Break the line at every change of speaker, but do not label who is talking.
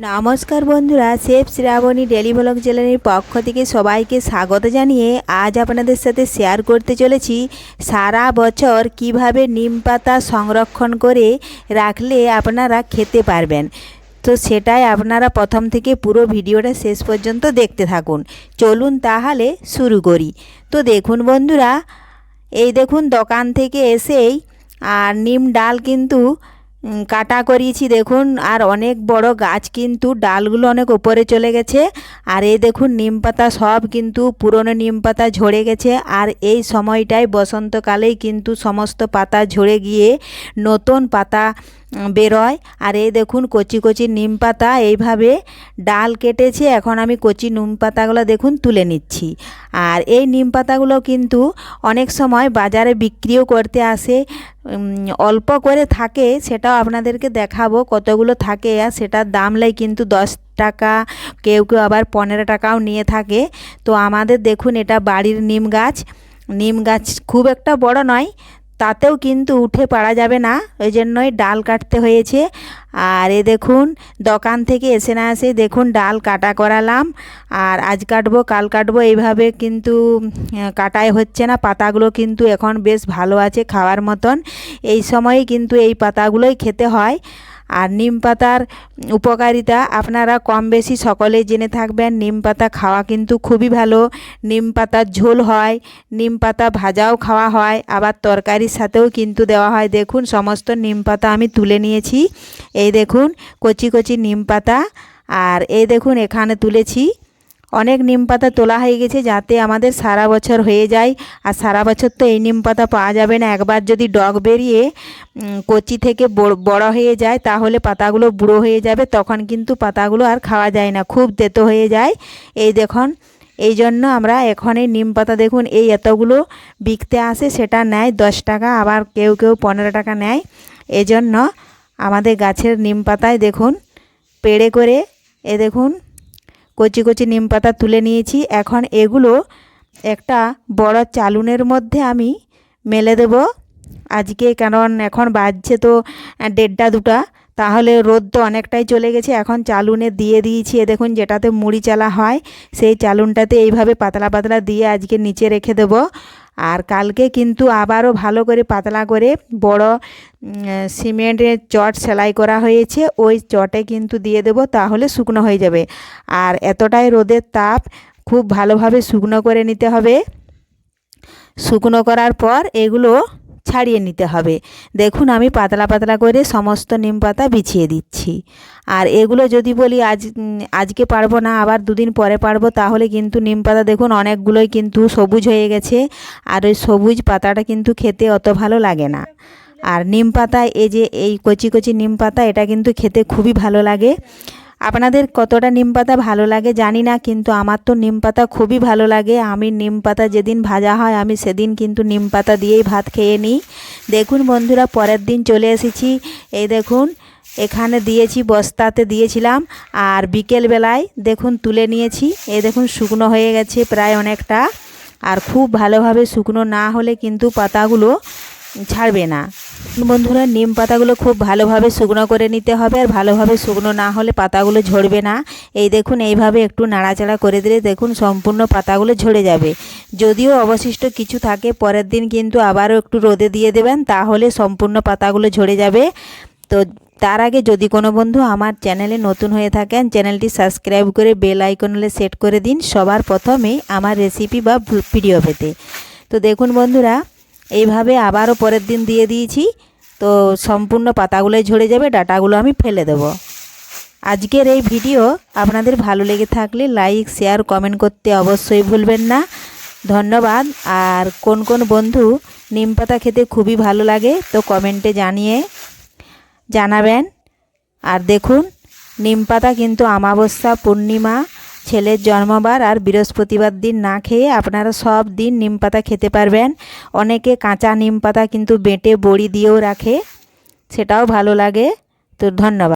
নমস্কার বন্ধুরা, chef Shrabani daily blog চ্যানেলের পক্ষ থেকে সবাইকে স্বাগত জানিয়ে আজ আপনাদের সাথে শেয়ার করতে চলেছি সারা বছর কিভাবে নিম পাতা সংরক্ষণ করে রাখলে আপনারা খেতে পারবেন। তো সেটাই আপনারা প্রথম থেকে পুরো ভিডিওটা শেষ পর্যন্ত দেখতে থাকুন। চলুন তাহলে শুরু করি। তো দেখুন বন্ধুরা, এই দেখুন দোকান থেকে এসেই আর নিম ডাল কিন্তু কাটা করিয়েছি দেখুন। আর অনেক বড় গাছ, কিন্তু ডালগুলো অনেক উপরে চলে গেছে। আর এই দেখুন নিম পাতা সব কিন্তু পুরনো নিম পাতা ঝরে গেছে। আর এই সময়টায় বসন্তকালেই কিন্তু সমস্ত পাতা ঝরে গিয়ে নতুন পাতা বেরোয়। আর এই দেখুন কচি কচি নিম পাতা এইভাবে ডাল কেটেছে। এখন আমি কচি নিম পাতাগুলো দেখুন তুলে নিচ্ছি। আর এই নিম পাতাগুলো কিন্তু অনেক সময় বাজারে বিক্রিও করতে আসে, অল্প করে থাকে, সেটাও আপনাদেরকে দেখাবো কতগুলো থাকে। আর সেটার দাম লাই কিন্তু 10 টাকা, কেউ কেউ আবার 15 টাকাও নিয়ে থাকে। তো আমাদের দেখুন এটা বাড়ির নিম গাছ খুব একটা বড় নয়, তাতেও কিন্তু উঠে পারা যাবে না, ওই জন্যই ডাল কাটতে হয়েছে। আর এ দেখুন দোকান থেকে এসে না এসে দেখুন ডাল কাটা করালাম। আর আজ কাটবো কাল কাটবো এইভাবে কিন্তু কাটাই হচ্ছে না। পাতাগুলো কিন্তু এখন বেশ ভালো আছে খাওয়ার মতন। এই সময়ে কিন্তু এই পাতাগুলোই খেতে হয়। আর নিম পাতার উপকারিতা আপনারা কম বেশি সকলেই জেনে থাকবেন। নিম পাতা খাওয়া কিন্তু খুবই ভালো। নিম পাতার ঝোল হয়, নিম পাতা ভাজাও খাওয়া হয়, আবার তরকারির সাথেও কিন্তু দেওয়া হয়। দেখুন সমস্ত নিম পাতা আমি তুলে নিয়েছি। এই দেখুন কচি কচি নিম পাতা। আর এই দেখুন এখানে তুলেছি। অনেক নিম পাতা তোলা হয়ে গেছে যাতে আমাদের সারা বছর হয়ে যায়। আর সারা বছর তো এই নিম পাতা পাওয়া যাবে না। একবার যদি ডগ বেরিয়ে কচি থেকে বড় হয়ে যায় তাহলে পাতাগুলো বুড়ো হয়ে যাবে, তখন কিন্তু পাতাগুলো আর খাওয়া যায় না, খুব তেতো হয়ে যায়। এই দেখুন, এই জন্য আমরা এখন এই নিম পাতা দেখুন এই এতগুলো বিকতে আসে, সেটা নেয় 10 টাকা, আবার কেউ কেউ 15 টাকা নেয়। এজন্য আমাদের গাছের নিম পাতায় দেখুন পেড়ে করে এ দেখুন কচি কচি নিম পাতা তুলে নিয়েছি। এখন এগুলো একটা বড় চালুনের মধ্যে আমি মেলে দেব আজকে, কারণ এখন বাজছে তো 1:30 2টা, তাহলে রোদ তো অনেকটাই চলে গেছে। এখন চালুনে দিয়ে দিয়েছি। এ দেখুন যেটাতে মুড়ি চালা হয় সেই চালুনটাতে এইভাবে পাতলা পাতলা দিয়ে আজকে নিচে রেখে দেব। আর কালকে কিন্তু আবারও ভালো করে পাতলা করে বড় সিমেন্টের চট সেলাই করা হয়েছে, ওই চটে কিন্তু দিয়ে দেব, তাহলে শুকনো হয়ে যাবে। আর এতটাই রোদের তাপ, খুব ভালোভাবে শুকনো করে নিতে হবে। শুকনো করার পর এগুলো ছাড়িয়ে নিতে হবে। দেখুন আমি পাতলা পাতলা করে সমস্ত নিম পাতা বিছিয়ে দিচ্ছি। আর এগুলো যদি বলি আজকে পারবো না, আবার 2 দিন পরে পারবো, তাহলে কিন্তু নিম পাতা দেখুন অনেকগুলোই কিন্তু সবুজ হয়ে গেছে। আর ওই সবুজ পাতাটা কিন্তু খেতে অত ভালো লাগে না। আর নিম পাতা, এই যে এই কচি কচি নিম পাতা, এটা কিন্তু খেতে খুবই ভালো লাগে। আপনাদের কতটা নিম পাতা ভালো লাগে জানি না, কিন্তু আমার তো নিম পাতা খুবই ভালো লাগে। আমি নিম পাতা যেদিন ভাজা হয় আমি সেদিন কিন্তু নিম পাতা দিয়েই ভাত খেয়ে নিই। দেখুন বন্ধুরা, পরের দিন চলে এসেছি। এই দেখুন এখানে দিয়েছি, বস্তাতে দিয়েছিলাম। আর বিকেলবেলায় দেখুন তুলে নিয়েছি। এই দেখুন শুকনো হয়ে গেছে প্রায় অনেকটা। আর খুব ভালোভাবে শুকনো না হলে কিন্তু পাতাগুলো ছাড়বে না। বন্ধুরা নিম পাতাগুলো খুব ভালোভাবে শুকনো করে নিতে হবে, আর ভালোভাবে শুকনো না হলে পাতাগুলো ঝরবে না। এই দেখুন এইভাবে একটু নাড়াচাড়া করে দিলে দেখুন সম্পূর্ণ পাতাগুলো ঝরে যাবে। যদিও অবশিষ্ট কিছু থাকে পরের দিন কিন্তু আবারও একটু রোদে দিয়ে দেবেন, তাহলে সম্পূর্ণ পাতাগুলো ঝরে যাবে। তো তার আগে যদি কোনো বন্ধু আমার চ্যানেলে নতুন হয়ে থাকেন, চ্যানেলটি সাবস্ক্রাইব করে বেল আইকনে সেট করে দিন সবার প্রথমে আমার রেসিপি বা ভিডিও পেতে। তো দেখুন বন্ধুরা এইভাবে আবারও পরের দিন দিয়ে দিয়েছি, তো সম্পূর্ণ পাতাগুলোই ঝরে যাবে, ডাটাগুলো আমি ফেলে দেব। আজকের এই ভিডিও আপনাদের ভালো লেগে থাকলে লাইক শেয়ার কমেন্ট করতে অবশ্যই ভুলবেন না। ধন্যবাদ। আর কোন কোন বন্ধু নিম পাতা খেতে খুবই ভালো লাগে তো কমেন্টে জানাবেন। আর দেখুন নিম পাতা কিন্তু অমাবস্যা, পূর্ণিমা, ছেলের জন্মবার আর বৃহস্পতিবার দিন না খেয়ে আপনারা সব দিন নিম পাতা খেতে পারবেন। অনেকে কাঁচা নিম পাতা কিন্তু বেটে বড়ি দিয়েও রাখে, সেটাও ভালো লাগে। তো ধন্যবাদ।